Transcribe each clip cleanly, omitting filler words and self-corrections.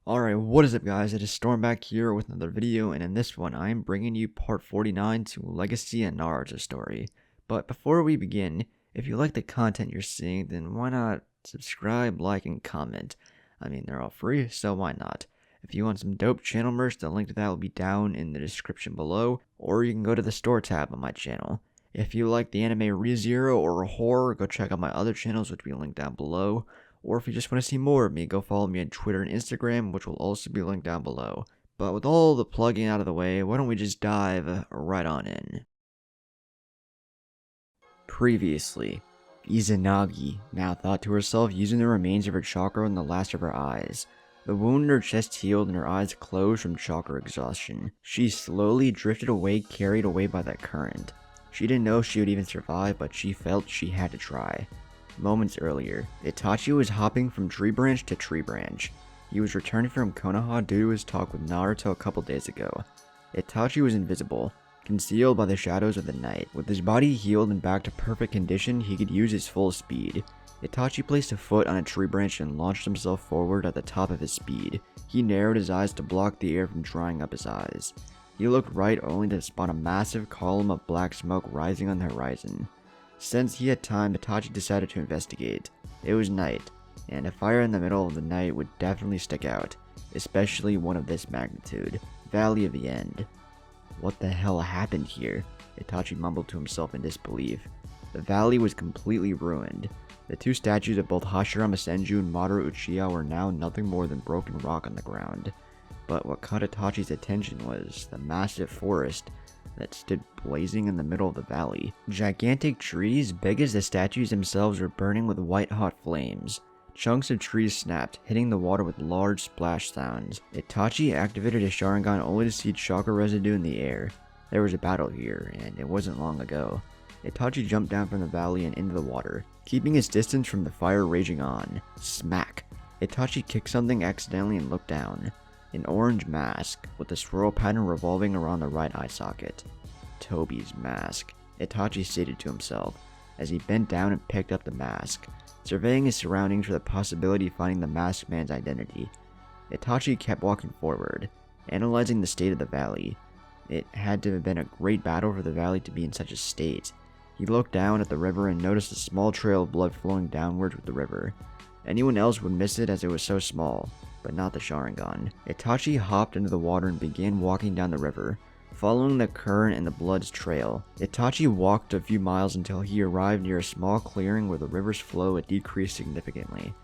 Alright, what is up guys, it is Storm back here with another video, and in this one I am bringing you part 49 to Legacy and Naruto story. But before we begin, if you like the content you're seeing, then why not subscribe, like, and comment? I mean, they're all free, so why not? If you want some dope channel merch, the link to that will be down in the description below, or you can go to the store tab on my channel. If you like the anime ReZero or horror, go check out my other channels which will be linked down below. Or if you just want to see more of me, go follow me on Twitter and Instagram, which will also be linked down below. But with all the plugging out of the way, why don't we just dive right on in. Previously, Izanagi now thought to herself using the remains of her chakra and the last of her eyes. The wound in her chest healed and her eyes closed from chakra exhaustion. She slowly drifted away, carried away by that current. She didn't know she would even survive, but she felt she had to try. Moments earlier, Itachi was hopping from tree branch to tree branch. He was returning from Konoha due to his talk with Naruto a couple days ago. Itachi was invisible, concealed by the shadows of the night. With his body healed and back to perfect condition, he could use his full speed. Itachi placed a foot on a tree branch and launched himself forward at the top of his speed. He narrowed his eyes to block the air from drying up his eyes. He looked right only to spot a massive column of black smoke rising on the horizon. Since he had time, Itachi decided to investigate. It was night, and a fire in the middle of the night would definitely stick out, especially one of this magnitude. Valley of the End. What the hell happened here? Itachi mumbled to himself in disbelief. The valley was completely ruined. The two statues of both Hashirama Senju and Madara Uchiha were now nothing more than broken rock on the ground. But what caught Itachi's attention was the massive forest that stood blazing in the middle of the valley. Gigantic trees, big as the statues themselves, were burning with white-hot flames. Chunks of trees snapped, hitting the water with large splash sounds. Itachi activated his Sharingan only to see chakra residue in the air. There was a battle here, and it wasn't long ago. Itachi jumped down from the valley and into the water, keeping his distance from the fire raging on. Smack! Itachi kicked something accidentally and looked down. An orange mask, with a swirl pattern revolving around the right eye socket. Toby's mask, Itachi stated to himself, as he bent down and picked up the mask, surveying his surroundings for the possibility of finding the masked man's identity. Itachi kept walking forward, analyzing the state of the valley. It had to have been a great battle for the valley to be in such a state. He looked down at the river and noticed a small trail of blood flowing downwards with the river. Anyone else would miss it as it was so small, but not the Sharingan. Itachi hopped into the water and began walking down the river, following the current and the blood's trail. Itachi walked a few miles until he arrived near a small clearing where the river's flow had decreased significantly.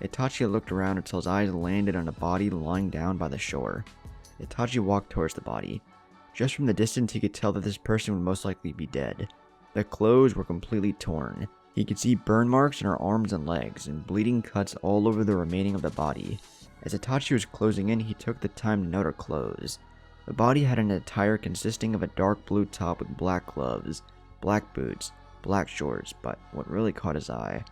Itachi looked around until his eyes landed on a body lying down by the shore. Itachi walked towards the body. Just from the distance he could tell that this person would most likely be dead. The clothes were completely torn. He could see burn marks on her arms and legs, and bleeding cuts all over the remaining of the body. As Itachi was closing in, he took the time to note her clothes. The body had an attire consisting of a dark blue top with black gloves, black boots, black shorts, but what really caught his eye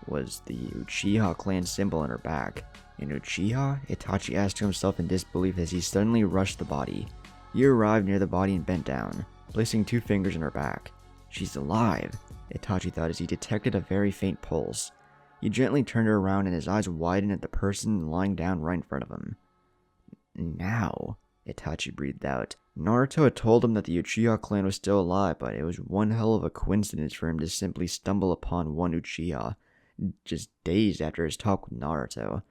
was the Uchiha clan symbol on her back. An Uchiha? Itachi asked to himself in disbelief as he suddenly rushed the body. He arrived near the body and bent down, placing two fingers on her back. She's alive, Itachi thought as he detected a very faint pulse. He gently turned her around and his eyes widened at the person lying down right in front of him. Now, Itachi breathed out. Naruto had told him that the Uchiha clan was still alive, but it was one hell of a coincidence for him to simply stumble upon one Uchiha, just days after his talk with Naruto.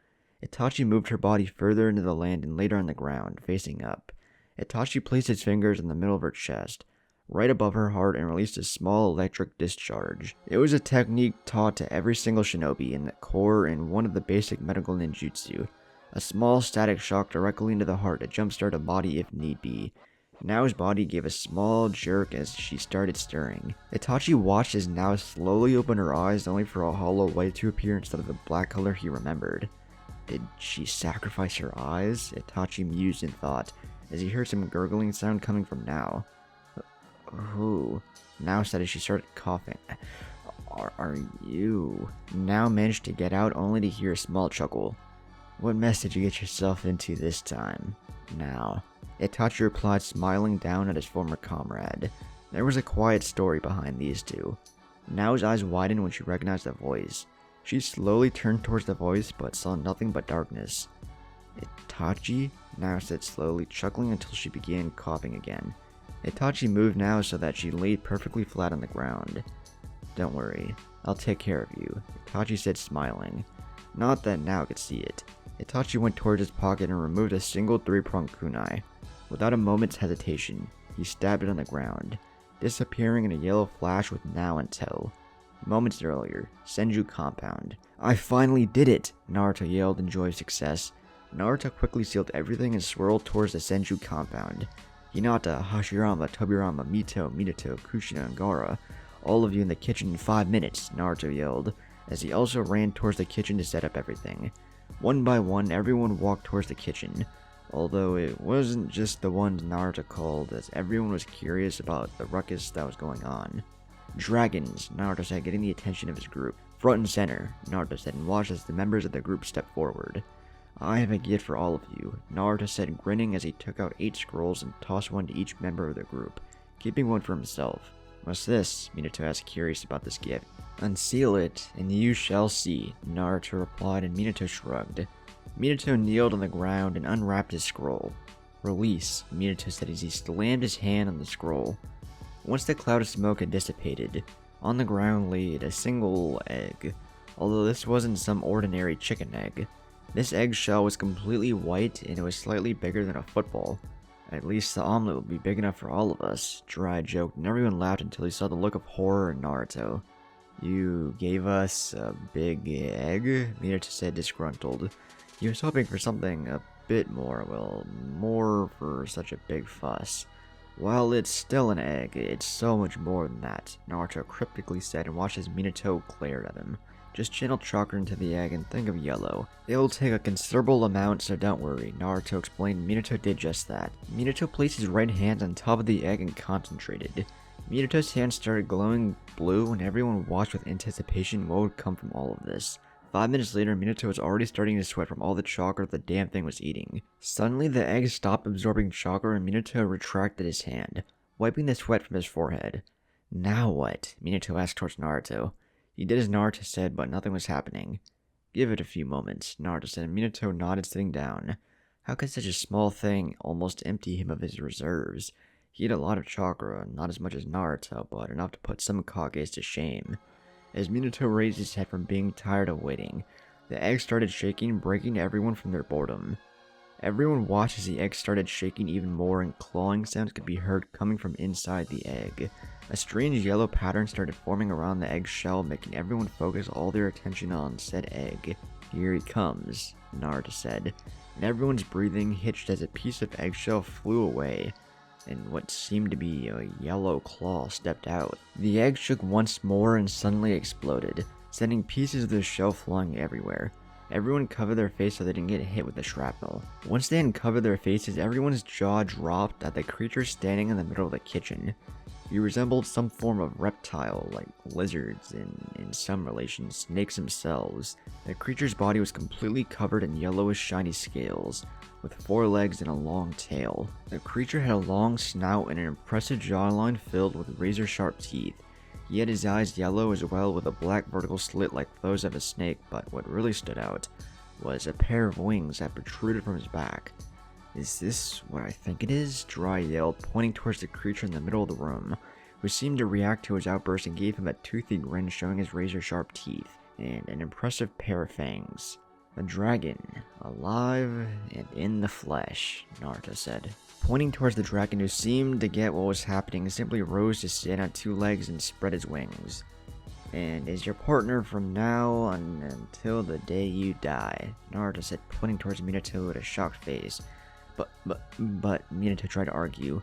Itachi moved her body further into the land and laid her on the ground, facing up. Itachi placed his fingers in the middle of her chest, right above her heart, and released a small electric discharge. It was a technique taught to every single shinobi in the core and one of the basic medical ninjutsu. A small static shock directly into the heart to jumpstart a body if need be. Now his body gave a small jerk as she started stirring. Itachi watched as Now slowly opened her eyes only for a hollow white to appear instead of the black color he remembered. Did she sacrifice her eyes? Itachi mused in thought as he heard some gurgling sound coming from Now. Who? Now said as she started coughing. Are you? Now managed to get out only to hear a small chuckle. What mess did you get yourself into this time? Now. Itachi replied, smiling down at his former comrade. There was a quiet story behind these two. Now's eyes widened when she recognized the voice. She slowly turned towards the voice, but saw nothing but darkness. Itachi? Naruto said slowly, chuckling until she began coughing again. Itachi moved now so that she laid perfectly flat on the ground. Don't worry, I'll take care of you, Itachi said, smiling. Not that Nao could see it. Itachi went towards his pocket and removed a single three-pronged kunai. Without a moment's hesitation, he stabbed it on the ground, disappearing in a yellow flash with Nao in tow. Moments earlier, Senju compound. I finally did it! Naruto yelled in joy of success. Naruto quickly sealed everything and swirled towards the Senju compound. Hinata, Hashirama, Tobirama, Mito, Minato, Kushina, and Gaara. All of you in the kitchen in 5 minutes, Naruto yelled, as he also ran towards the kitchen to set up everything. One by one, everyone walked towards the kitchen, although it wasn't just the ones Naruto called, as everyone was curious about the ruckus that was going on. Dragons, Naruto said, getting the attention of his group. Front and center, Naruto said, and watched as the members of the group stepped forward. I have a gift for all of you, Naruto said, grinning as he took out 8 scrolls and tossed one to each member of the group, keeping one for himself. What's this? Minato asked, curious about this gift. Unseal it, and you shall see, Naruto replied, and Minato shrugged. Minato kneeled on the ground and unwrapped his scroll. Release, Minato said as he slammed his hand on the scroll. Once the cloud of smoke had dissipated, on the ground laid a single egg, although this wasn't some ordinary chicken egg. This eggshell was completely white and it was slightly bigger than a football. At least the omelet would be big enough for all of us, Jiraiya joked, and everyone laughed until he saw the look of horror in Naruto. You gave us a big egg? Minato said, disgruntled. He was hoping for something a bit more, well, more for such a big fuss. While it's still an egg, it's so much more than that, Naruto cryptically said and watched as Minato glared at him. Just channel chakra into the egg and think of yellow. It'll take a considerable amount, so don't worry, Naruto explained. Minato did just that. Minato placed his right hand on top of the egg and concentrated. Minato's hand started glowing blue and everyone watched with anticipation what would come from all of this. 5 minutes later, Minato was already starting to sweat from all the chakra the damn thing was eating. Suddenly, the egg stopped absorbing chakra and Minato retracted his hand, wiping the sweat from his forehead. Now what? Minato asked towards Naruto. He did as Naruto said, but nothing was happening. Give it a few moments, Naruto said, and Minato nodded, sitting down. How could such a small thing almost empty him of his reserves? He had a lot of chakra, not as much as Naruto, but enough to put some Kages to shame. As Minato raised his head from being tired of waiting, the egg started shaking, breaking everyone from their boredom. Everyone watched as the egg started shaking even more and clawing sounds could be heard coming from inside the egg. A strange yellow pattern started forming around the egg shell, making everyone focus all their attention on said egg. Here he comes, Naruto said, and everyone's breathing hitched as a piece of eggshell flew away, and what seemed to be a yellow claw stepped out. The egg shook once more and suddenly exploded, sending pieces of the shell flying everywhere. Everyone covered their face so they didn't get hit with the shrapnel. Once they uncovered their faces, everyone's jaw dropped at the creature standing in the middle of the kitchen. He resembled some form of reptile, like lizards, and in some relations, snakes themselves. The creature's body was completely covered in yellowish shiny scales, with 4 legs and a long tail. The creature had a long snout and an impressive jawline filled with razor-sharp teeth. He had his eyes yellow as well, with a black vertical slit like those of a snake, but what really stood out was a pair of wings that protruded from his back. Is this what I think it is? Jiraiya yelled, pointing towards the creature in the middle of the room, who seemed to react to his outburst and gave him a toothy grin showing his razor-sharp teeth, and an impressive pair of fangs. A dragon, alive and in the flesh, Naruto said. Pointing towards the dragon, who seemed to get what was happening, simply rose to stand on 2 legs and spread his wings. And is your partner from now on until the day you die, Naruto said, pointing towards Minato with a shocked face. But, Minato tried to argue,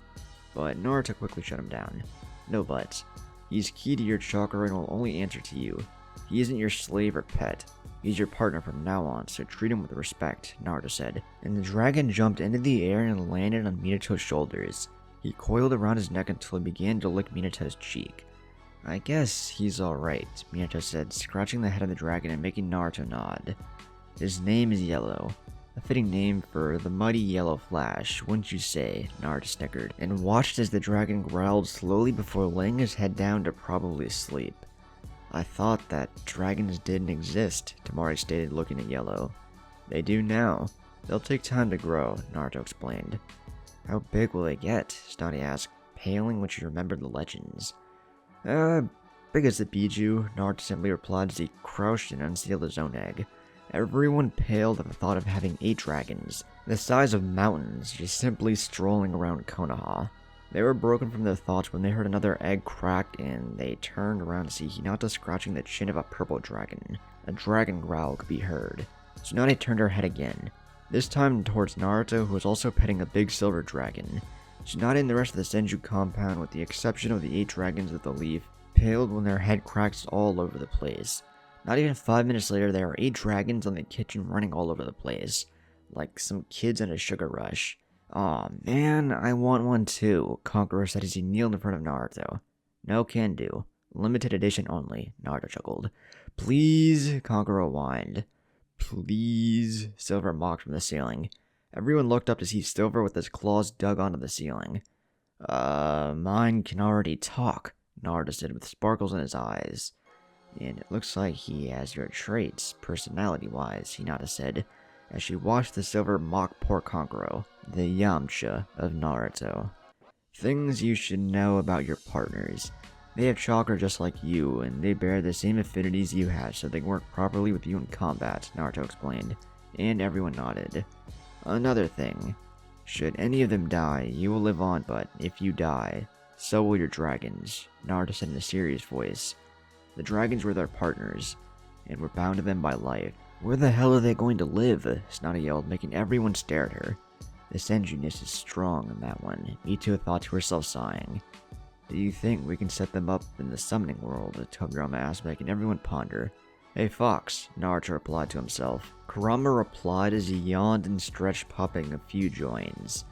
but Naruto quickly shut him down. No buts. He's key to your chakra and will only answer to you. He isn't your slave or pet. He's your partner from now on, so treat him with respect, Naruto said. And the dragon jumped into the air and landed on Minato's shoulders. He coiled around his neck until he began to lick Minato's cheek. I guess he's alright, Minato said, scratching the head of the dragon and making Naruto nod. His name is Yellow. A fitting name for the mighty yellow flash, wouldn't you say, Naruto snickered, and watched as the dragon growled slowly before laying his head down to probably sleep. I thought that dragons didn't exist, Temari stated, looking at Yellow. They do now. They'll take time to grow, Naruto explained. How big will they get? Stoney asked, paling when she remembered the legends. Big as the Biju, Naruto simply replied as he crouched and unsealed his own egg. Everyone paled at the thought of having 8 dragons, the size of mountains, just simply strolling around Konoha. They were broken from their thoughts when they heard another egg crack, and they turned around to see Hinata scratching the chin of a purple dragon. A dragon growl could be heard. Tsunade turned her head again, this time towards Naruto, who was also petting a big silver dragon. Tsunade and the rest of the Senju compound, with the exception of the 8 dragons of the leaf, paled when their head cracks all over the place. Not even 5 minutes later, there were 8 dragons on the kitchen running all over the place, like some kids in a sugar rush. Aw man, I want one too, Conqueror said as he kneeled in front of Naruto. No can do. Limited edition only, Naruto chuckled. Please, Conqueror whined. Please, Silver mocked from the ceiling. Everyone looked up to see Silver with his claws dug onto the ceiling. Mine can already talk, Naruto said with sparkles in his eyes. And it looks like he has your traits, personality-wise, Hinata said, as she watched the Silver mock poor Kankuro, the Yamcha of Naruto. Things you should know about your partners. They have chakra just like you, and they bear the same affinities you have, so they can work properly with you in combat, Naruto explained, and everyone nodded. Another thing. Should any of them die, you will live on, but if you die, so will your dragons, Naruto said in a serious voice. The dragons were their partners, and were bound to them by life. Where the hell are they going to live? Snotty yelled, making everyone stare at her. The Senju-ness is strong in that one, Mito thought to herself, sighing. Do you think we can set them up in the summoning world? Tobirama asked, making everyone ponder. Hey Fox, Naruto replied to himself. Kurama replied as he yawned and stretched, popping a few joins.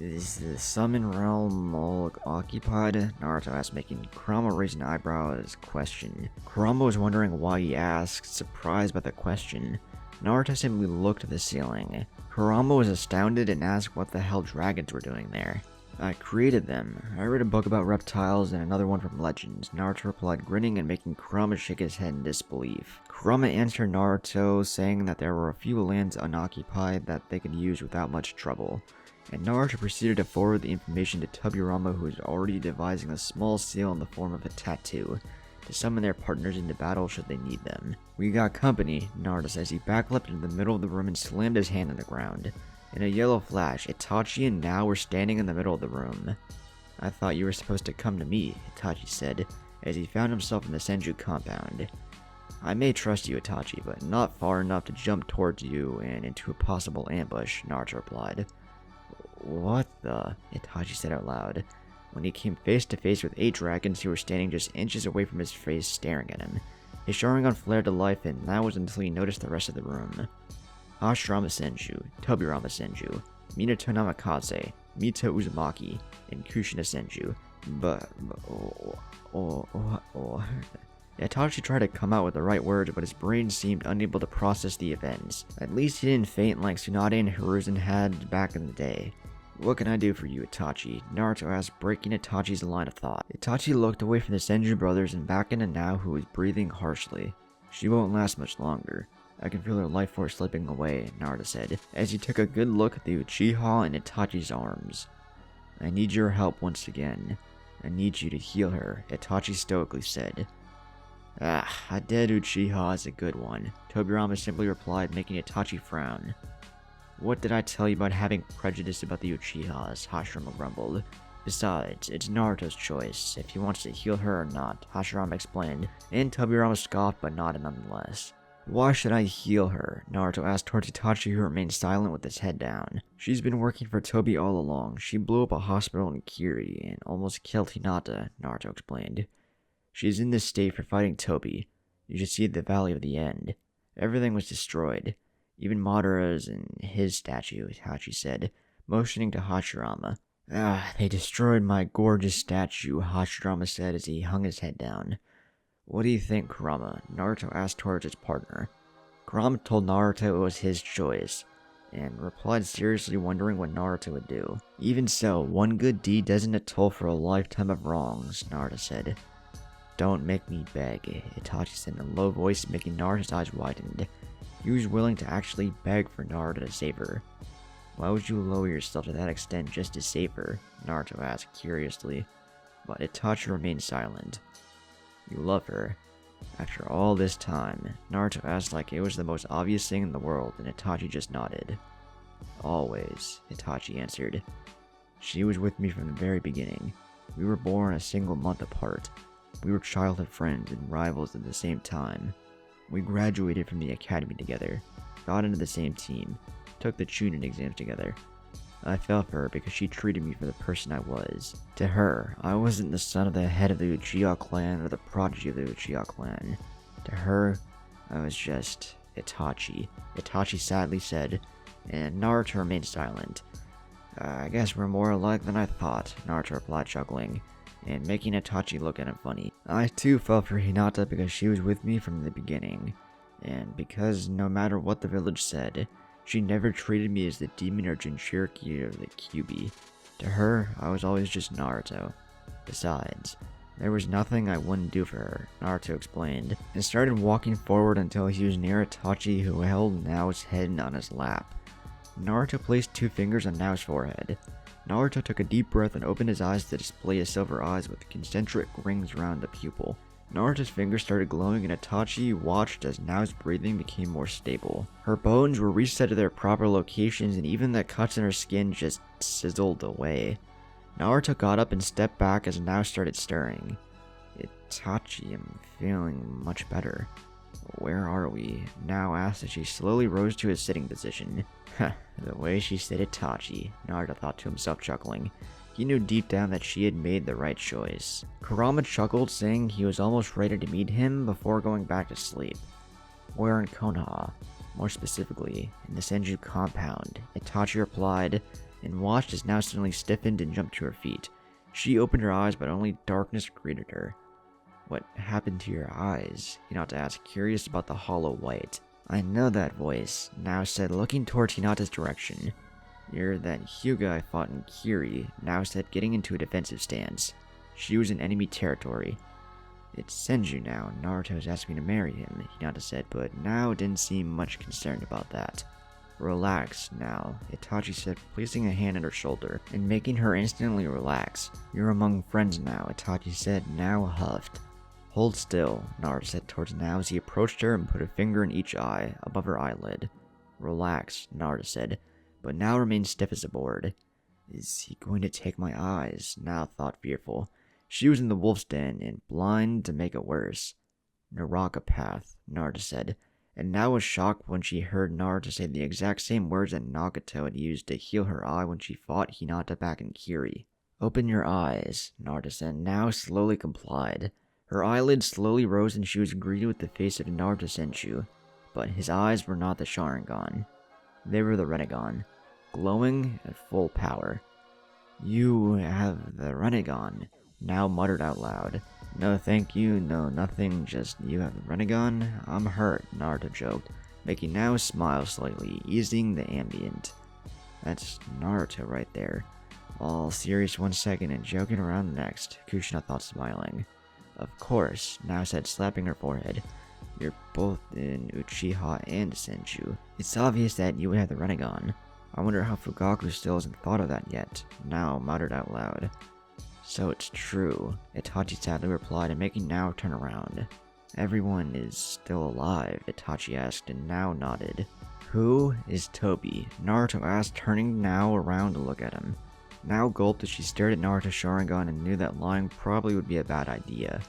Is the summon realm all occupied? Naruto asked, making Kurama raise an eyebrow at his question. Kurama was wondering why he asked, surprised by the question. Naruto simply looked at the ceiling. Kurama was astounded and asked what the hell dragons were doing there. I created them. I read a book about reptiles and another one from Legends, Naruto replied, grinning and making Kurama shake his head in disbelief. Kurama answered Naruto, saying that there were a few lands unoccupied that they could use without much trouble. And Naruto proceeded to forward the information to Tobirama, who was already devising a small seal in the form of a tattoo, to summon their partners into battle should they need them. We got company, Naruto says. He backleapt into the middle of the room and slammed his hand on the ground. In a yellow flash, Itachi and Nao were standing in the middle of the room. I thought you were supposed to come to me, Itachi said, as he found himself in the Senju compound. I may trust you, Itachi, but not far enough to jump towards you and into a possible ambush, Naruto replied. What the? Itachi said out loud, when he came face to face with 8 dragons who were standing just inches away from his face staring at him. His Sharingan flared to life, and that was until he noticed the rest of the room. Hashirama Senju, Tobirama Senju, Minato Namikaze, Mito Uzumaki, and Kushina Senju. Itachi tried to come out with the right words, but his brain seemed unable to process the events. At least he didn't faint like Tsunade and Hiruzen had back in the day. What can I do for you, Itachi? Naruto asked, breaking Itachi's line of thought. Itachi looked away from the Senju brothers and back into Nao, who was breathing harshly. She won't last much longer. I can feel her life force slipping away, Naruto said, as he took a good look at the Uchiha in Itachi's arms. I need your help once again. I need you to heal her, Itachi stoically said. A dead Uchiha is a good one, Tobirama simply replied, making Itachi frown. What did I tell you about having prejudice about the Uchihas? Hashirama grumbled. Besides, it's Naruto's choice, if he wants to heal her or not, Hashirama explained, and Tobirama scoffed but nodded nonetheless. Why should I heal her? Naruto asked towards Itachi, who remained silent with his head down. She's been working for Tobi all along. She blew up a hospital in Kiri and almost killed Hinata, Naruto explained. She's in this state for fighting Tobi. You should see the Valley of the End. Everything was destroyed. Even Madara's and his statue, Itachi said, motioning to Hashirama. They destroyed my gorgeous statue, Hashirama said as he hung his head down. What do you think, Kurama? Naruto asked towards his partner. Kurama told Naruto it was his choice, and replied seriously, wondering what Naruto would do. Even so, one good deed doesn't atone for a lifetime of wrongs, Naruto said. Don't make me beg, Itachi said in a low voice, making Naruto's eyes widened. He was willing to actually beg for Naruto to save her. Why would you lower yourself to that extent just to save her? Naruto asked curiously, but Itachi remained silent. You love her. After all this time, Naruto asked like it was the most obvious thing in the world, and Itachi just nodded. Always, Itachi answered. She was with me from the very beginning. We were born a single month apart. We were childhood friends and rivals at the same time. We graduated from the academy together, got into the same team, took the Chunin exams together. I fell for her because she treated me for the person I was. To her, I wasn't the son of the head of the Uchiha clan or the prodigy of the Uchiha clan. To her, I was just Itachi. Itachi sadly said, and Naruto remained silent. I guess we're more alike than I thought, Naruto replied, chuckling, and making Itachi look at him funny. I too fell for Hinata because she was with me from the beginning, and because no matter what the village said, she never treated me as the demon or Jinchuriki or the Kyuubi. To her, I was always just Naruto. Besides, there was nothing I wouldn't do for her, Naruto explained, and started walking forward until he was near Itachi, who held Nao's head on his lap. Naruto placed 2 fingers on Nao's forehead. Naruto took a deep breath and opened his eyes to display his silver eyes with concentric rings around the pupil. Naruto's fingers started glowing and Itachi watched as Nao's breathing became more stable. Her bones were reset to their proper locations and even the cuts in her skin just sizzled away. Naruto got up and stepped back as Nao started stirring. Itachi, I'm feeling much better. Where are we? Nao asked as she slowly rose to a sitting position. The way she said Itachi, Naruto thought to himself, chuckling. He knew deep down that she had made the right choice. Kurama chuckled, saying he was almost ready to meet him before going back to sleep. We're in Konoha, more specifically, in the Senju compound, Itachi replied, and watched as Nao suddenly stiffened and jumped to her feet. She opened her eyes, but only darkness greeted her. What happened to your eyes? Hinata asked, curious about the hollow white. I know that voice, Nao said, looking towards Hinata's direction. You're that Hyuga I fought in Kiri, Nao said, getting into a defensive stance. She was in enemy territory. It's Senju now, Naruto's asked me to marry him, Hinata said, but Nao didn't seem much concerned about that. Relax, now, Itachi said, placing a hand on her shoulder, and making her instantly relax. You're among friends now, Itachi said, Nao huffed. Hold still, Naruto said towards Nao as he approached her and put a finger in each eye, above her eyelid. Relax, Naruto said, but Nao remained stiff as a board. Is he going to take my eyes? Nao thought, fearful. She was in the wolf's den, and blind to make it worse. Naraka path, Naruto said, and Nao was shocked when she heard Naruto say the exact same words that Nagato had used to heal her eye when she fought Hinata back in Kiri. Open your eyes, Naruto said. Nao slowly complied. Her eyelids slowly rose and she was greeted with the face of Naruto Senju, but his eyes were not the Sharingan. They were the Rinnegan, glowing at full power. You have the Rinnegan, Nao muttered out loud. No thank you, no nothing, just you have the Rinnegan? I'm hurt, Naruto joked, making Nao smile slightly, easing the ambient. That's Naruto right there. All serious 1 second and joking around the next, Kushina thought, smiling. Of course, Nao said, slapping her forehead. You're both in Uchiha and Senju. It's obvious that you would have the Rinnegan. I wonder how Fugaku still hasn't thought of that yet, Nao muttered out loud. So it's true, Itachi sadly replied, and making Nao turn around. Everyone is still alive, Itachi asked, and Nao nodded. Who is Tobi? Naruto asked, turning Nao around to look at him. Nao gulped as she stared at Naruto's Sharingan and knew that lying probably would be a bad idea.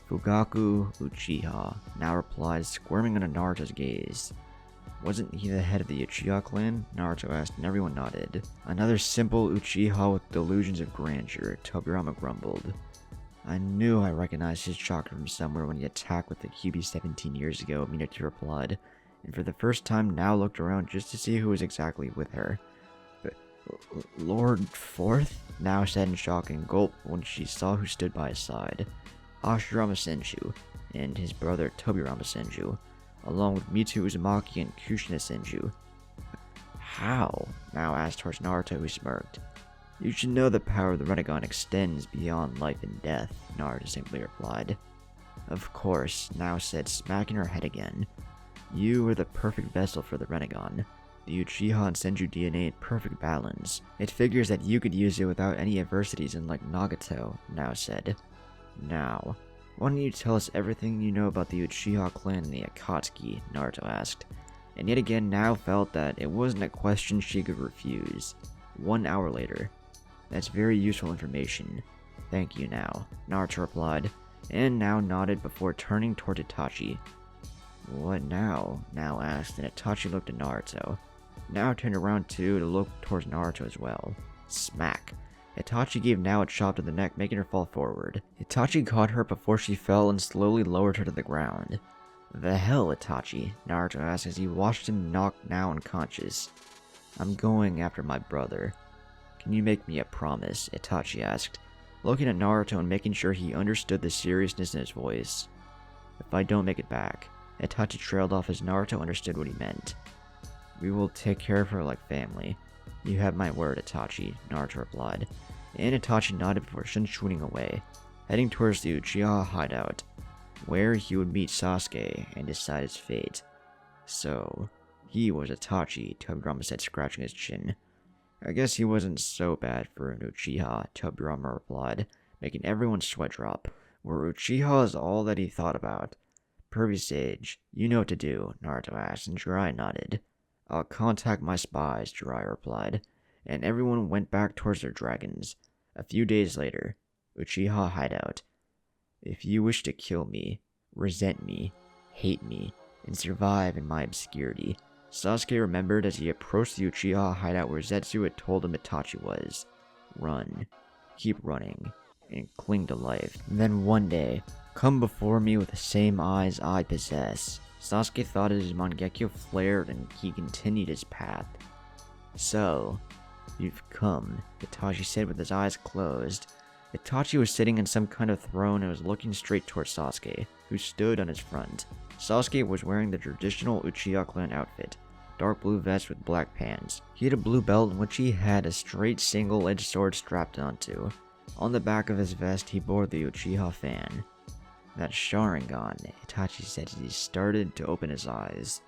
Fugaku Uchiha, Nao replied, squirming under Naruto's gaze. Wasn't he the head of the Uchiha clan? Naruto asked, and everyone nodded. Another simple Uchiha with delusions of grandeur, Tobirama grumbled. I knew I recognized his chakra from somewhere when he attacked with the Kyuubi 17 years ago, Minato replied, and for the first time Nao looked around just to see who was exactly with her. But Lord Fourth? Nao said in shock and gulped when she saw who stood by his side. Hashirama Senju, and his brother Tobirama Senju, along with Mito Uzumaki and Kushina Senju. How? Nao asked towards Naruto, who smirked. You should know the power of the Rinnegan extends beyond life and death, Naruto simply replied. Of course, Nao said, smacking her head again. You were the perfect vessel for the Renegon. The Uchiha and Senju DNA in perfect balance. It figures that you could use it without any adversities unlike Nagato, Now said. Now, why don't you tell us everything you know about the Uchiha clan and the Akatsuki, Naruto asked. And yet again Now felt that it wasn't a question she could refuse. 1 hour later. That's very useful information. Thank you, Now, Naruto replied, and Now nodded before turning toward Itachi. What now? Now asked, and Itachi looked at Naruto. Now turned around too to look towards Naruto as well. Smack. Itachi gave Now a chop to the neck, making her fall forward. Itachi caught her before she fell and slowly lowered her to the ground. The hell, Itachi? Naruto asked as he watched him knock Now unconscious. I'm going after my brother. Can you make me a promise? Itachi asked, looking at Naruto and making sure he understood the seriousness in his voice. If I don't make it back. Itachi trailed off as Naruto understood what he meant. We will take care of her like family. You have my word, Itachi, Naruto replied, and Itachi nodded before shooting away, heading towards the Uchiha hideout, where he would meet Sasuke and decide his fate. So, he was Itachi, Tobirama said, scratching his chin. I guess he wasn't so bad for an Uchiha, Tobirama replied, making everyone's sweat drop. Were Uchiha is all that he thought about. Pervy Sage, you know what to do, Naruto asked, and Jiraiya nodded. I'll contact my spies, Jiraiya replied, and everyone went back towards their dragons. A few days later, Uchiha hideout. If you wish to kill me, resent me, hate me, and survive in my obscurity, Sasuke remembered as he approached the Uchiha hideout where Zetsu had told him Itachi was. Run. Keep running. And cling to life. Then one day, come before me with the same eyes I possess. Sasuke thought as his Mangekyo flared and he continued his path. So, you've come, Itachi said with his eyes closed. Itachi was sitting in some kind of throne and was looking straight towards Sasuke, who stood on his front. Sasuke was wearing the traditional Uchiha clan outfit, dark blue vest with black pants. He had a blue belt in which he had a straight single-edged sword strapped onto. On the back of his vest he bore the Uchiha fan. That Sharingan, Itachi said as he started to open his eyes.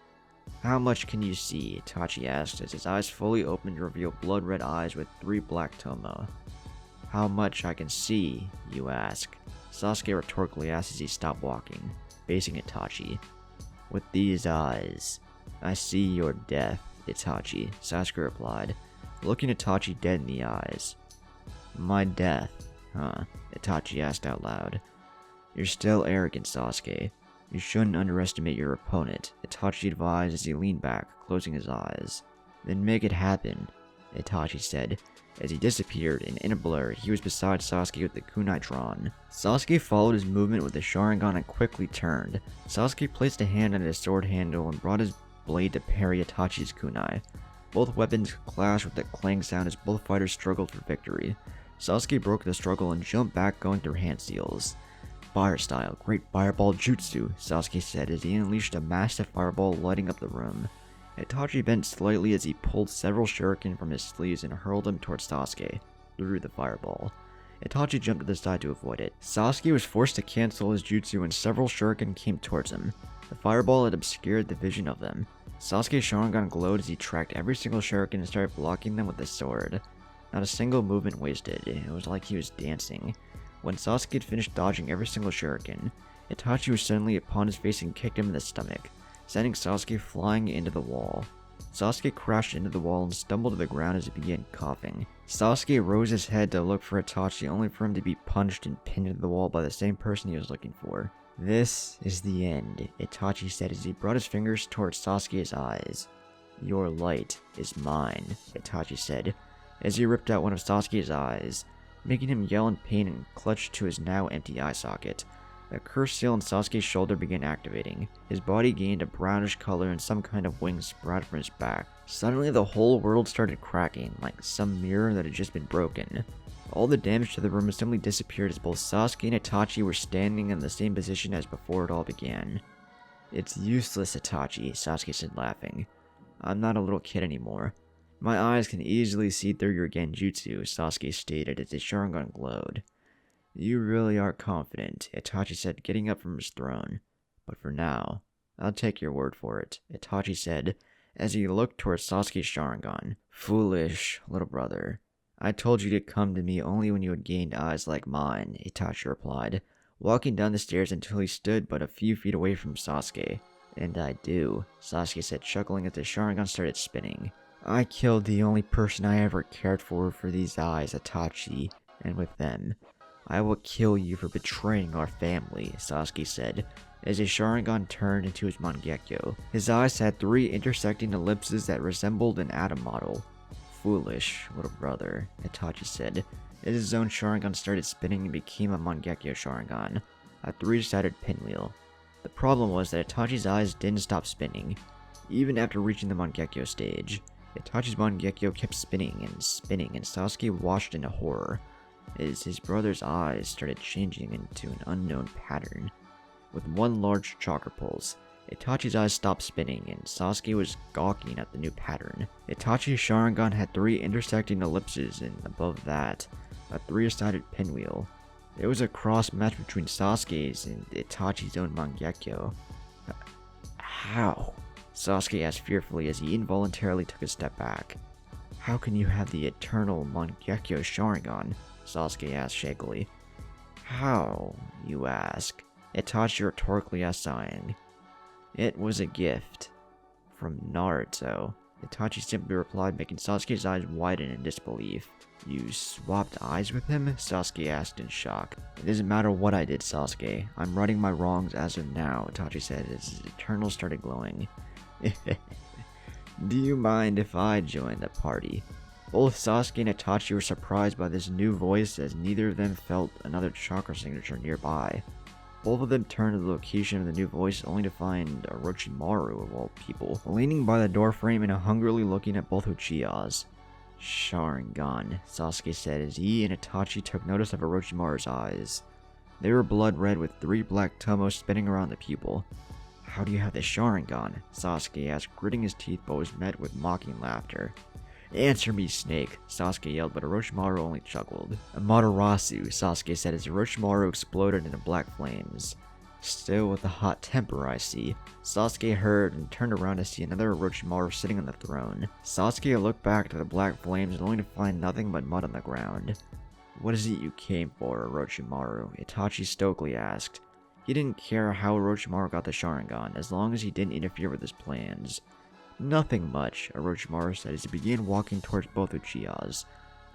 How much can you see? Itachi asked as his eyes fully opened to reveal blood-red eyes with 3 black tomo. How much I can see, you ask? Sasuke rhetorically asked as he stopped walking, facing Itachi. With these eyes, I see your death, Itachi, Sasuke replied, looking Itachi dead in the eyes. My death, huh? Itachi asked out loud. You're still arrogant, Sasuke. You shouldn't underestimate your opponent, Itachi advised as he leaned back, closing his eyes. Then make it happen, Itachi said, as he disappeared, and in a blur, he was beside Sasuke with the kunai drawn. Sasuke followed his movement with the Sharingan and quickly turned. Sasuke placed a hand on his sword handle and brought his blade to parry Itachi's kunai. Both weapons clashed with a clang sound as both fighters struggled for victory. Sasuke broke the struggle and jumped back, going through hand seals. Fire style, great fireball jutsu, Sasuke said as he unleashed a massive fireball lighting up the room. Itachi bent slightly as he pulled several shuriken from his sleeves and hurled them towards Sasuke, through the fireball. Itachi jumped to the side to avoid it. Sasuke was forced to cancel his jutsu and several shuriken came towards him. The fireball had obscured the vision of them. Sasuke's Sharingan glowed as he tracked every single shuriken and started blocking them with his sword. Not a single movement wasted, it was like he was dancing. When Sasuke had finished dodging every single shuriken, Itachi was suddenly upon his face and kicked him in the stomach, sending Sasuke flying into the wall. Sasuke crashed into the wall and stumbled to the ground as he began coughing. Sasuke rose his head to look for Itachi, only for him to be punched and pinned into the wall by the same person he was looking for. This is the end, Itachi said as he brought his fingers towards Sasuke's eyes. Your light is mine, Itachi said, as he ripped out one of Sasuke's eyes, making him yell in pain and clutch to his now empty eye socket. A curse seal on Sasuke's shoulder began activating. His body gained a brownish color and some kind of wings sprouted from his back. Suddenly the whole world started cracking, like some mirror that had just been broken. All the damage to the room simply disappeared as both Sasuke and Itachi were standing in the same position as before it all began. It's useless, Itachi, Sasuke said laughing. I'm not a little kid anymore. My eyes can easily see through your genjutsu, Sasuke stated as his Sharingan glowed. You really are confident, Itachi said, getting up from his throne. But for now, I'll take your word for it, Itachi said, as he looked towards Sasuke's Sharingan. Foolish, little brother. I told you to come to me only when you had gained eyes like mine, Itachi replied, walking down the stairs until he stood but a few feet away from Sasuke. And I do, Sasuke said, chuckling as the Sharingan started spinning. I killed the only person I ever cared for these eyes, Itachi, and with them, I will kill you for betraying our family, Sasuke said, as his Sharingan turned into his Mangekyo. His eyes had 3 intersecting ellipses that resembled an atom model. Foolish, little brother, Itachi said, as his own Sharingan started spinning and became a Mangekyo Sharingan, a 3-sided pinwheel. The problem was that Itachi's eyes didn't stop spinning, even after reaching the Mangekyo stage. Itachi's Mangekyo kept spinning, and Sasuke watched in horror, as his brother's eyes started changing into an unknown pattern. With one large chakra pulse, Itachi's eyes stopped spinning, and Sasuke was gawking at the new pattern. Itachi's Sharingan had 3 intersecting ellipses, and above that, a 3-sided pinwheel. It was a cross match between Sasuke's and Itachi's own Mangekyo. How? Sasuke asked fearfully as he involuntarily took a step back. How can you have the eternal Mangekyo Sharingan? Sasuke asked shakily. How, you ask? Itachi rhetorically asked, sighing. It was a gift. From Naruto. Itachi simply replied, making Sasuke's eyes widen in disbelief. You swapped eyes with him? Sasuke asked in shock. It doesn't matter what I did, Sasuke. I'm righting my wrongs as of now, Itachi said as his eternal started glowing. Do you mind if I join the party? Both Sasuke and Itachi were surprised by this new voice as neither of them felt another chakra signature nearby. Both of them turned to the location of the new voice only to find Orochimaru of all people, leaning by the doorframe and hungrily looking at both Uchihas. Sharingan, Sasuke said as he and Itachi took notice of Orochimaru's eyes. They were blood red with 3 black tomos spinning around the pupil. How do you have the Sharingan? Sasuke asked, gritting his teeth but was met with mocking laughter. Answer me, Snake, Sasuke yelled, but Orochimaru only chuckled. Amaterasu, Sasuke said as Orochimaru exploded into black flames. Still with a hot temper, I see. Sasuke heard and turned around to see another Orochimaru sitting on the throne. Sasuke looked back to the black flames only to find nothing but mud on the ground. What is it you came for, Orochimaru? Itachi stokely asked. He didn't care how Orochimaru got the Sharingan, as long as he didn't interfere with his plans. Nothing much, Orochimaru said as he began walking towards both Uchihas,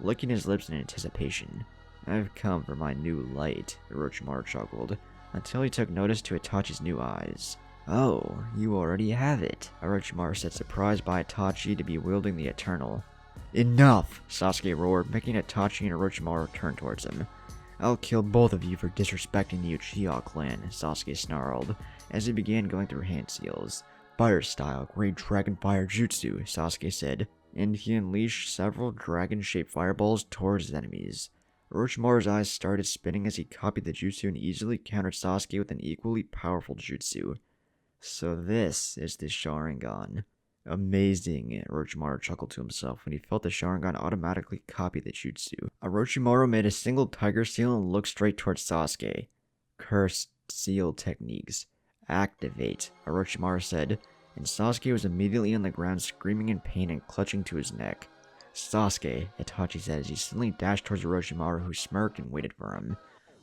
licking his lips in anticipation. I've come for my new light, Orochimaru chuckled, until he took notice to Itachi's new eyes. Oh, you already have it, Orochimaru said, surprised by Itachi to be wielding the Eternal. Enough, Sasuke roared, making Itachi and Orochimaru turn towards him. I'll kill both of you for disrespecting the Uchiha clan, Sasuke snarled, as he began going through hand seals. Fire style, great dragon fire jutsu, Sasuke said, and he unleashed several dragon-shaped fireballs towards his enemies. Orochimaru's eyes started spinning as he copied the jutsu and easily countered Sasuke with an equally powerful jutsu. So this is the Sharingan. Amazing, Orochimaru chuckled to himself when he felt the Sharingan automatically copy the jutsu. Orochimaru made a single tiger seal and looked straight towards Sasuke. Cursed seal techniques. Activate, Orochimaru said, and Sasuke was immediately on the ground screaming in pain and clutching to his neck. Sasuke, Itachi said as he suddenly dashed towards Orochimaru, who smirked and waited for him.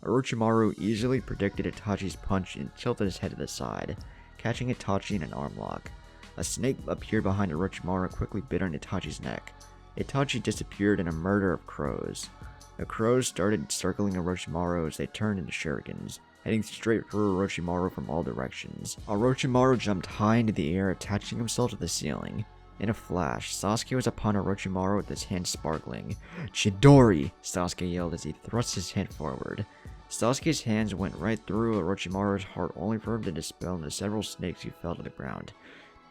Orochimaru easily predicted Itachi's punch and tilted his head to the side, catching Itachi in an arm lock. A snake appeared behind Orochimaru and quickly bit on Itachi's neck. Itachi disappeared in a murder of crows. The crows started circling Orochimaru as they turned into shurikens, heading straight for Orochimaru from all directions. Orochimaru jumped high into the air, attaching himself to the ceiling. In a flash, Sasuke was upon Orochimaru with his hand sparkling. Chidori! Sasuke yelled as he thrust his hand forward. Sasuke's hands went right through Orochimaru's heart only for him to dispel into several snakes who fell to the ground.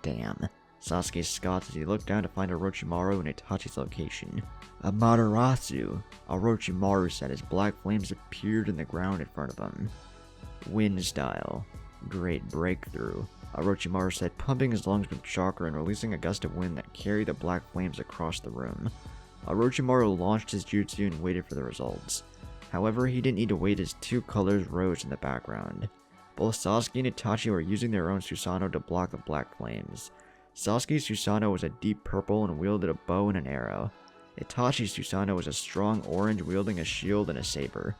Damn. Sasuke scoffed as he looked down to find Orochimaru in Itachi's location. Amaterasu! Orochimaru said as black flames appeared in the ground in front of him. Wind style. Great breakthrough, Orochimaru said, pumping his lungs with chakra and releasing a gust of wind that carried the black flames across the room. Orochimaru launched his jutsu and waited for the results. However, he didn't need to wait as 2 colors rose in the background. Both Sasuke and Itachi were using their own Susanoo to block the black flames. Sasuke's Susanoo was a deep purple and wielded a bow and an arrow. Itachi's Susanoo was a strong orange wielding a shield and a saber.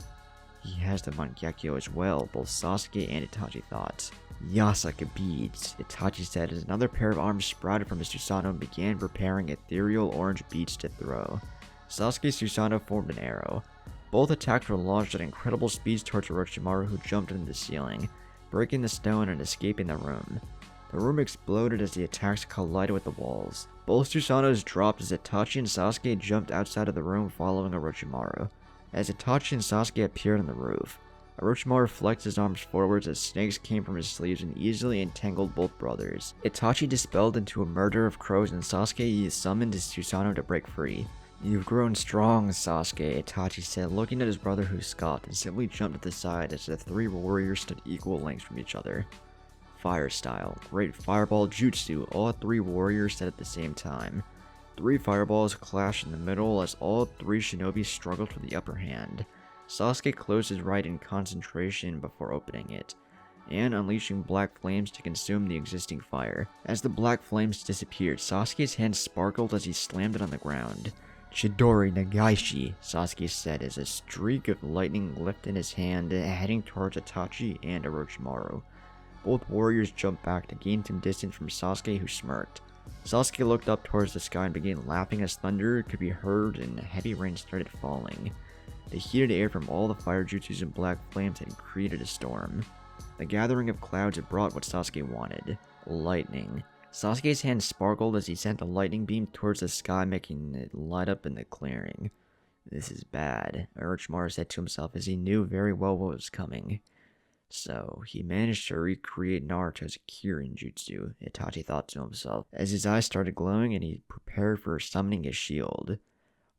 He has the Mangekyo as well, both Sasuke and Itachi thought. Yasaka beads, Itachi said as another pair of arms sprouted from his Susanoo and began preparing ethereal orange beads to throw. Sasuke's Susanoo formed an arrow. Both attacks were launched at incredible speeds towards Orochimaru, who jumped into the ceiling, breaking the stone and escaping the room. The room exploded as the attacks collided with the walls. Both Susanoo's dropped as Itachi and Sasuke jumped outside of the room following Orochimaru. As Itachi and Sasuke appeared on the roof, Orochimaru flexed his arms forwards as snakes came from his sleeves and easily entangled both brothers. Itachi dispelled into a murder of crows and Sasuke summoned his Susanoo to break free. "You've grown strong, Sasuke," Itachi said, looking at his brother who scoffed and simply jumped to the side as the three warriors stood equal lengths from each other. Fire style, great fireball jutsu, all three warriors said at the same time. Three fireballs clashed in the middle as all three shinobi struggled for the upper hand. Sasuke closed his right in concentration before opening it, and unleashing black flames to consume the existing fire. As the black flames disappeared, Sasuke's hand sparkled as he slammed it on the ground. "Chidori Nagaishi," Sasuke said as a streak of lightning lifted in his hand, heading towards Itachi and Orochimaru. Both warriors jumped back to gain some distance from Sasuke, who smirked. Sasuke looked up towards the sky and began laughing as thunder could be heard and heavy rain started falling. The heated air from all the fire jutsus and black flames had created a storm. The gathering of clouds had brought what Sasuke wanted: lightning. Sasuke's hand sparkled as he sent a lightning beam towards the sky, making it light up in the clearing. "This is bad," Orochimaru said to himself as he knew very well what was coming. So, he managed to recreate Naruto's Kirin jutsu, Itachi thought to himself, as his eyes started glowing and he prepared for summoning his shield.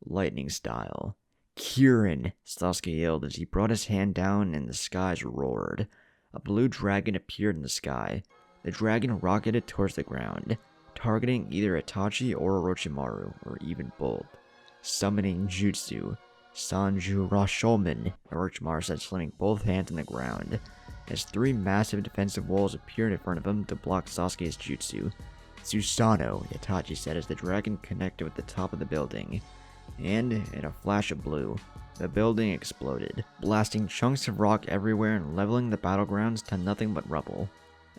Lightning style. "Kirin!" Sasuke yelled as he brought his hand down and the skies roared. A blue dragon appeared in the sky. The dragon rocketed towards the ground, targeting either Itachi or Orochimaru, or even both. Summoning jutsu. "Sanju Rashomen," Orochimaru said, slamming both hands on the ground, as three massive defensive walls appeared in front of him to block Sasuke's jutsu. "Susanoo," Itachi said as the dragon connected with the top of the building. And, in a flash of blue, the building exploded, blasting chunks of rock everywhere and leveling the battlegrounds to nothing but rubble.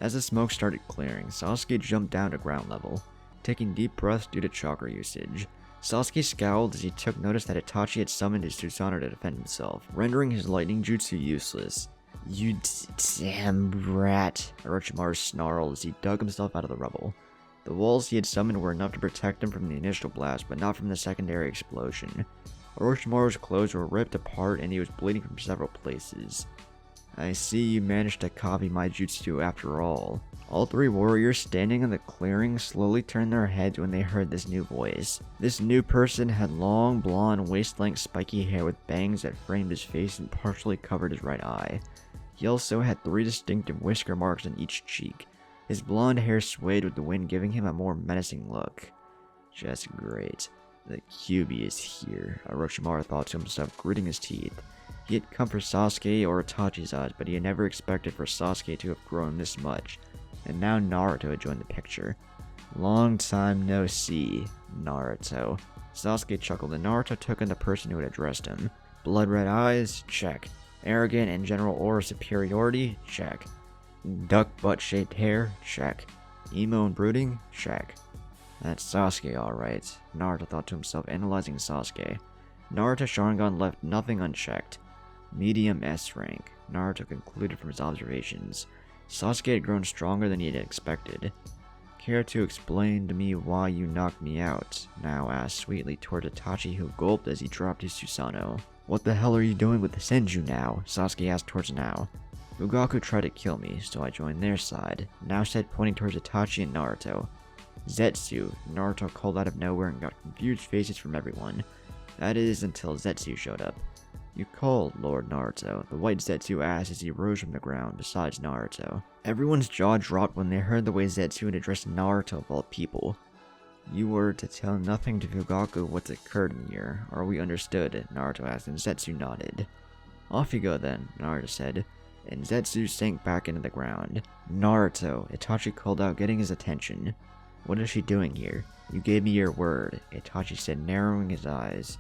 As the smoke started clearing, Sasuke jumped down to ground level, taking deep breaths due to chakra usage. Sasuke scowled as he took notice that Itachi had summoned his Susanoo to defend himself, rendering his lightning jutsu useless. "You damn brat," Orochimaru snarled as he dug himself out of the rubble. The walls he had summoned were enough to protect him from the initial blast, but not from the secondary explosion. Orochimaru's clothes were ripped apart and he was bleeding from several places. "I see you managed to copy my jutsu after all." All three warriors standing in the clearing slowly turned their heads when they heard this new voice. This new person had long, blonde, waist-length spiky hair with bangs that framed his face and partially covered his right eye. He also had three distinctive whisker marks on each cheek. His blonde hair swayed with the wind, giving him a more menacing look. "Just great. The Kyuubi is here," Orochimaru thought to himself, gritting his teeth. He had come for Sasuke or Itachi's eyes, but he had never expected for Sasuke to have grown this much. And now Naruto had joined the picture. "Long time no see, Naruto." Sasuke chuckled and Naruto took in the person who had addressed him. "Blood red eyes? Check. Arrogant and general aura of superiority? Check. Duck butt shaped hair? Check. Emo and brooding? Check. That's Sasuke alright," Naruto thought to himself, analyzing Sasuke. Naruto Sharingan left nothing unchecked. Medium S rank, Naruto concluded from his observations. Sasuke had grown stronger than he had expected. "Care to explain to me why you knocked me out?" Now asked sweetly toward Itachi, who gulped as he dropped his Susanoo. "What the hell are you doing with the Senju now?" Sasuke asked towards Now. "Fugaku tried to kill me, so I joined their side," Now said, pointing towards Itachi and Naruto. "Zetsu," Naruto called out of nowhere and got confused faces from everyone. That is, until Zetsu showed up. "You called, Lord Naruto," the white Zetsu asked as he rose from the ground, besides Naruto. Everyone's jaw dropped when they heard the way Zetsu had addressed Naruto of all people. "You were to tell nothing to Fugaku what's occurred in here. Are we understood?" Naruto asked, and Zetsu nodded. "Off you go then," Naruto said. and Zetsu sank back into the ground. "Naruto," Itachi called out, getting his attention. "What is she doing here? You gave me your word," Itachi said, narrowing his eyes.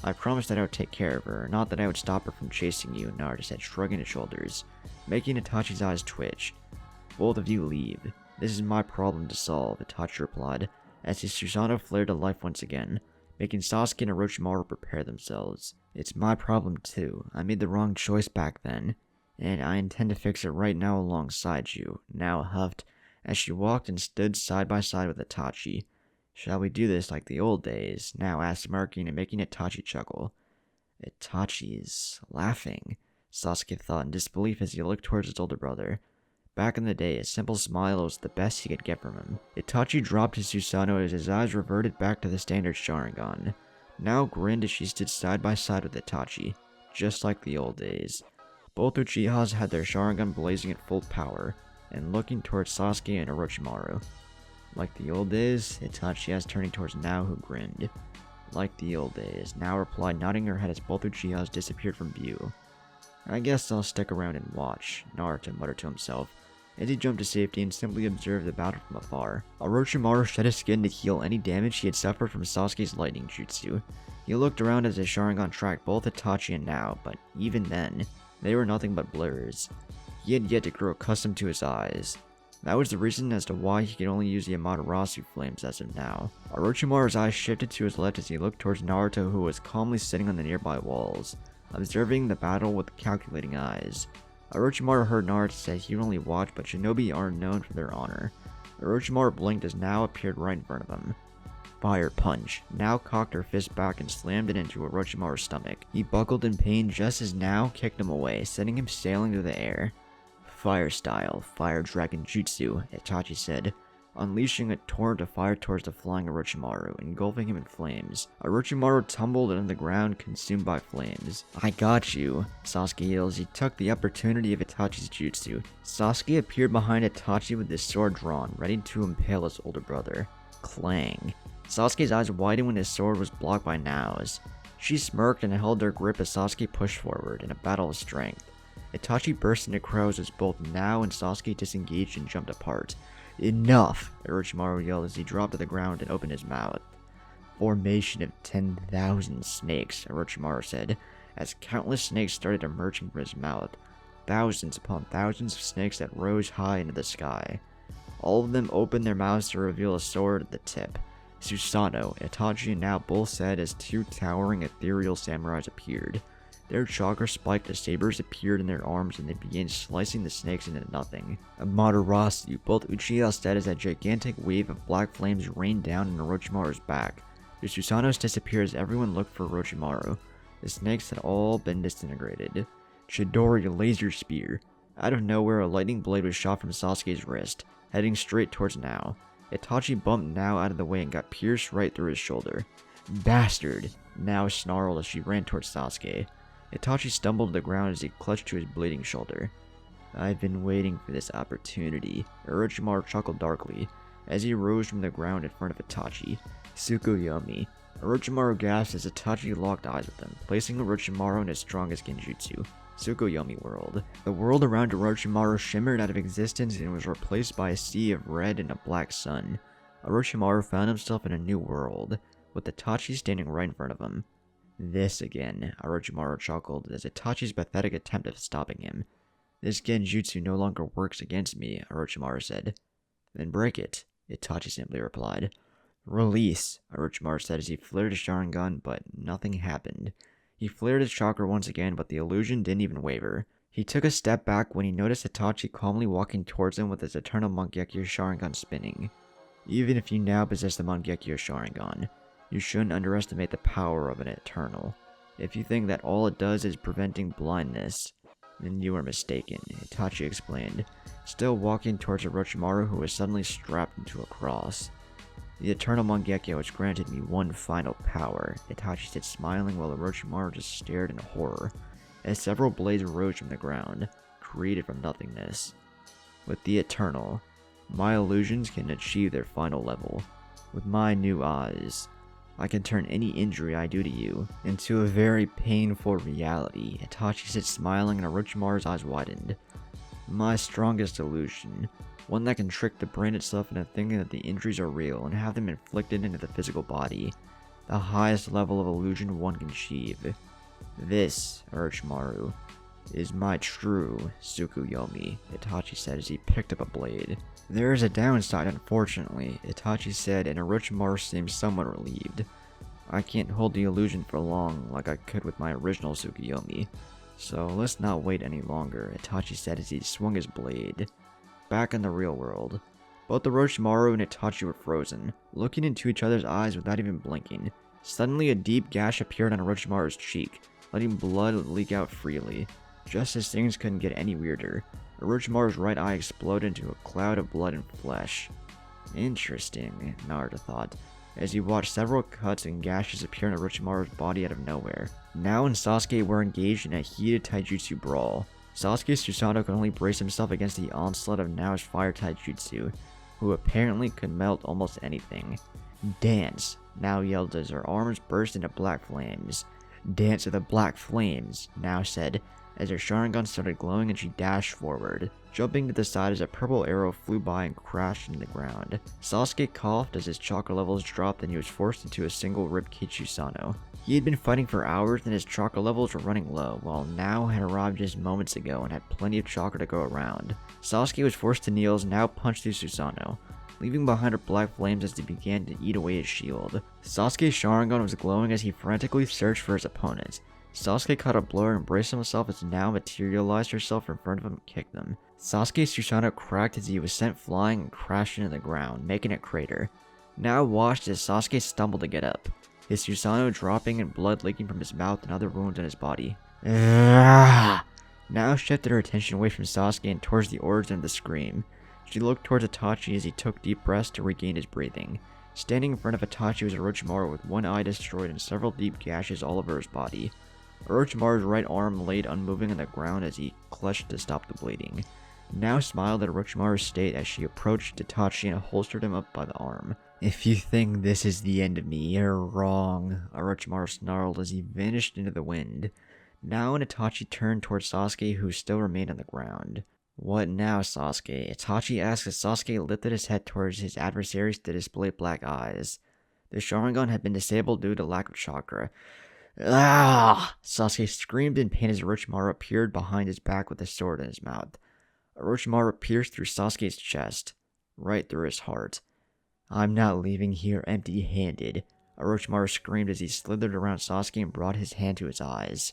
"I promised that I would take care of her, not that I would stop her from chasing you," Naruto said, shrugging his shoulders, making Itachi's eyes twitch. "Both of you leave. This is my problem to solve," Itachi replied, as his Susanoo flared to life once again, making Sasuke and Orochimaru prepare themselves. "It's my problem too. I made the wrong choice back then, and I intend to fix it right now alongside you," Nao huffed, as she walked and stood side by side with Itachi. "Shall we do this like the old days?" Nao asked, smirking and making Itachi chuckle. "Itachi's laughing," Sasuke thought in disbelief as he looked towards his older brother. Back in the day, a simple smile was the best he could get from him. Itachi dropped his Susanoo as his eyes reverted back to the standard Sharingan. Nao grinned as she stood side by side with Itachi, just like the old days. Both Uchihas had their Sharingan blazing at full power, and looking towards Sasuke and Orochimaru. "Like the old days?" Itachi asked, turning towards Nao, who grinned. "Like the old days," Nao replied, nodding her head as both Uchihas disappeared from view. "I guess I'll stick around and watch," Naruto muttered to himself, as he jumped to safety and simply observed the battle from afar. Orochimaru shed his skin to heal any damage he had suffered from Sasuke's lightning jutsu. He looked around as his Sharingan tracked both Itachi and Nao, but even then, they were nothing but blurs. He had yet to grow accustomed to his eyes. That was the reason as to why he could only use the Amaterasu flames as of now. Orochimaru's eyes shifted to his left as he looked towards Naruto, who was calmly sitting on the nearby walls, observing the battle with calculating eyes. Orochimaru heard Naruto say he would only watch, but shinobi aren't known for their honor. Orochimaru blinked as Nao appeared right in front of him. Fire punch. Nao cocked her fist back and slammed it into Orochimaru's stomach. He buckled in pain just as Nao kicked him away, sending him sailing through the air. "Fire style, fire dragon jutsu," Itachi said, unleashing a torrent of fire towards the flying Orochimaru, engulfing him in flames. Orochimaru tumbled on the ground, consumed by flames. "I got you," Sasuke yelled as he took the opportunity of Itachi's jutsu. Sasuke appeared behind Itachi with his sword drawn, ready to impale his older brother. Clang. Sasuke's eyes widened when his sword was blocked by Nao's. She smirked and held her grip as Sasuke pushed forward in a battle of strength. Itachi burst into crows as both Nao and Sasuke disengaged and jumped apart. "Enough!" Orochimaru yelled as he dropped to the ground and opened his mouth. "Formation of 10,000 snakes," Orochimaru said, as countless snakes started emerging from his mouth. Thousands upon thousands of snakes that rose high into the sky. All of them opened their mouths to reveal a sword at the tip. "Susanoo," Itachi and Nao both said as two towering ethereal samurais appeared. Their chakra spiked as sabers appeared in their arms and they began slicing the snakes into nothing. "Amaterasu," both Uchiha said as a gigantic wave of black flames rained down on Orochimaru's back. The Susanoo disappeared as everyone looked for Orochimaru. The snakes had all been disintegrated. "Chidori laser spear." Out of nowhere, a lightning blade was shot from Sasuke's wrist, heading straight towards Nao. Itachi bumped Nao out of the way and got pierced right through his shoulder. "Bastard!" Nao snarled as she ran towards Sasuke. Itachi stumbled to the ground as he clutched to his bleeding shoulder. "I've been waiting for this opportunity," Orochimaru chuckled darkly, as he rose from the ground in front of Itachi. "Tsukuyomi." Orochimaru gasped as Itachi locked eyes with him, placing Orochimaru in his strongest genjutsu, Tsukuyomi World. The world around Orochimaru shimmered out of existence and was replaced by a sea of red and a black sun. Orochimaru found himself in a new world, with Itachi standing right in front of him. "This again," Orochimaru chuckled as Itachi's pathetic attempt at stopping him. "This genjutsu no longer works against me," Orochimaru said. "Then break it," Itachi simply replied. "Release," Orochimaru said as he flared his Sharingan, but nothing happened. He flared his chakra once again, but the illusion didn't even waver. He took a step back when he noticed Itachi calmly walking towards him with his eternal Mangekyo Sharingan spinning. Even if you now possess the Mangekyo Sharingan, you shouldn't underestimate the power of an Eternal. If you think that all it does is preventing blindness, then you are mistaken, Itachi explained, still walking towards Orochimaru, who was suddenly strapped into a cross. "The Eternal Mangekyo has granted me one final power," Itachi said, smiling while Orochimaru just stared in horror, as several blades rose from the ground, created from nothingness. "With the Eternal, my illusions can achieve their final level. With my new eyes, I can turn any injury I do to you into a very painful reality, Itachi said, smiling, and Orochimaru's eyes widened. My strongest illusion, one that can trick the brain itself into thinking that the injuries are real and have them inflicted into the physical body. The highest level of illusion one can achieve. This, Orochimaru, is my true Tsukuyomi, Itachi said as he picked up a blade. There is a downside, unfortunately, Itachi said, and Orochimaru seemed somewhat relieved. I can't hold the illusion for long like I could with my original Tsukuyomi, so let's not wait any longer, Itachi said as he swung his blade. Back in the real world, both Orochimaru and Itachi were frozen, looking into each other's eyes without even blinking. Suddenly, a deep gash appeared on Orochimaru's cheek, letting blood leak out freely. Just as things couldn't get any weirder, Orochimaru's right eye exploded into a cloud of blood and flesh. Interesting, Naruto thought, as he watched several cuts and gashes appear on Orochimaru's body out of nowhere. Now and Sasuke were engaged in a heated taijutsu brawl. Sasuke Susanoo could only brace himself against the onslaught of Nao's fire taijutsu, who apparently could melt almost anything. Dance, Nao yelled as her arms burst into black flames. Dance with the black flames, Nao said, as her Sharingan started glowing and she dashed forward, jumping to the side as a purple arrow flew by and crashed into the ground. Sasuke coughed as his chakra levels dropped and he was forced into a single ribcage Susanoo. He had been fighting for hours and his chakra levels were running low, while Nao had arrived just moments ago and had plenty of chakra to go around. Sasuke was forced to kneel as Nao punched through Susanoo, leaving behind her black flames as they began to eat away his shield. Sasuke's Sharingan was glowing as he frantically searched for his opponents. Sasuke caught a blow and braced himself as Nao materialized herself in front of him and kicked them. Sasuke's Susanoo cracked as he was sent flying and crashed into the ground, making a crater. Nao watched as Sasuke stumbled to get up, his Susanoo dropping and blood leaking from his mouth and other wounds on his body. Nao shifted her attention away from Sasuke and towards the origin of the scream. She looked towards Itachi as he took deep breaths to regain his breathing. Standing in front of Itachi was Orochimaru with one eye destroyed and several deep gashes all over his body. Orochimaru's right arm laid unmoving on the ground as he clutched to stop the bleeding. Nao smiled at Orochimaru's state as she approached Itachi and holstered him up by the arm. If you think this is the end of me, you're wrong, Orochimaru snarled as he vanished into the wind. Nao and Itachi turned towards Sasuke, who still remained on the ground. What now, Sasuke? Itachi asked as Sasuke lifted his head towards his adversaries to display black eyes. The Sharingan had been disabled due to lack of chakra. Ah! Sasuke screamed in pain as Orochimaru appeared behind his back with a sword in his mouth. Orochimaru pierced through Sasuke's chest, right through his heart. I'm not leaving here empty-handed, Orochimaru screamed as he slithered around Sasuke and brought his hand to his eyes.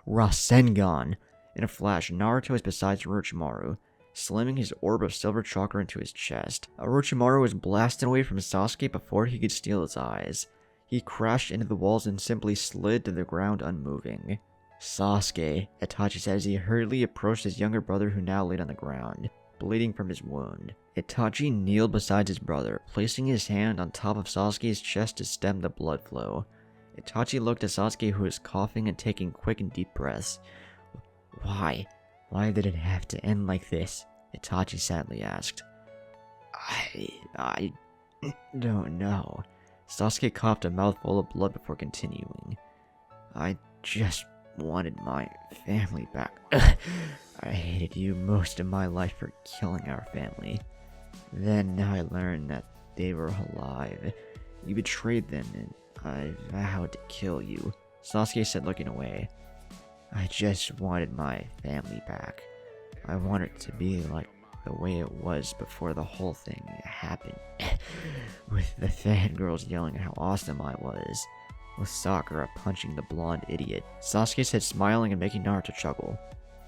Rasengan! In a flash, Naruto was beside Orochimaru, slamming his orb of silver chakra into his chest. Orochimaru was blasted away from Sasuke before he could steal his eyes. He crashed into the walls and simply slid to the ground unmoving. Sasuke, Itachi said as he hurriedly approached his younger brother who now laid on the ground, bleeding from his wound. Itachi kneeled beside his brother, placing his hand on top of Sasuke's chest to stem the blood flow. Itachi looked at Sasuke who was coughing and taking quick and deep breaths. Why? Why did it have to end like this? Itachi sadly asked. I don't know. Sasuke coughed a mouthful of blood before continuing. I just wanted my family back. I hated you most of my life for killing our family. Then I learned that they were alive. You betrayed them and I vowed to kill you, Sasuke said, looking away. I just wanted my family back. I wanted it to be like the way it was before the whole thing happened. With the fangirls yelling how awesome I was. With Sakura punching the blonde idiot. Sasuke said, smiling and making Naruto chuckle.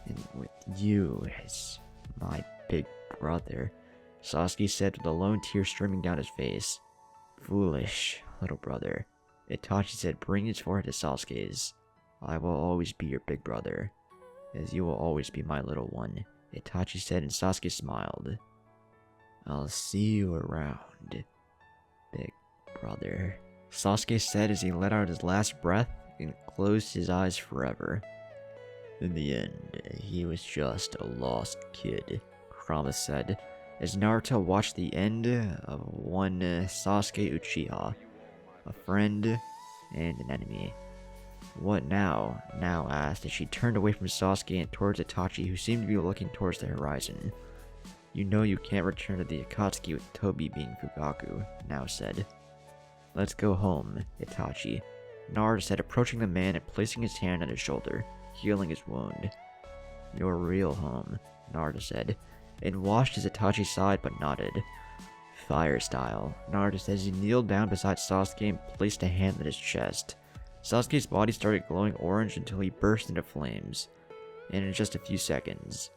And with you as my big brother, Sasuke said with a lone tear streaming down his face. Foolish little brother, Itachi said, bringing his forehead to Sasuke's. I will always be your big brother, as you will always be my little one, Itachi said, and Sasuke smiled. I'll see you around, big brother, Sasuke said as he let out his last breath and closed his eyes forever. In the end, he was just a lost kid, Kurama said, as Naruto watched the end of one Sasuke Uchiha. a friend, and an enemy. What now? Nao asked as she turned away from Sasuke and towards Itachi, who seemed to be looking towards the horizon. You know you can't return to the Akatsuki with Tobi being Fugaku, Nao said. Let's go home, Itachi, Naruto said, approaching the man and placing his hand on his shoulder, healing his wound. Your real home, Naruto said, and watched as Itachi sighed but nodded. Fire style, Naruto said as he kneeled down beside Sasuke and placed a hand on his chest. Sasuke's body started glowing orange until he burst into flames, and in just a few seconds,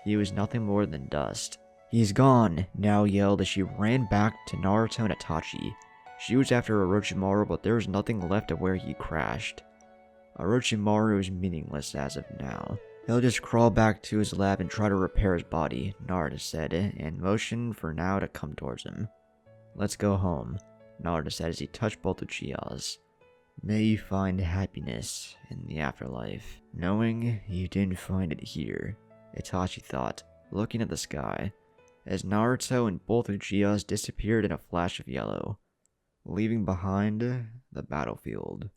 he was nothing more than dust. He's gone, Nao yelled as she ran back to Naruto and Itachi. She was after Orochimaru, but there was nothing left of where he crashed. Orochimaru is meaningless as of now. He'll just crawl back to his lab and try to repair his body, Naruto said, and motioned for Nao to come towards him. Let's go home, Naruto said as he touched both Uchihas. May you find happiness in the afterlife, knowing you didn't find it here, Itachi thought, looking at the sky, as Naruto and both Uchihas disappeared in a flash of yellow, leaving behind the battlefield.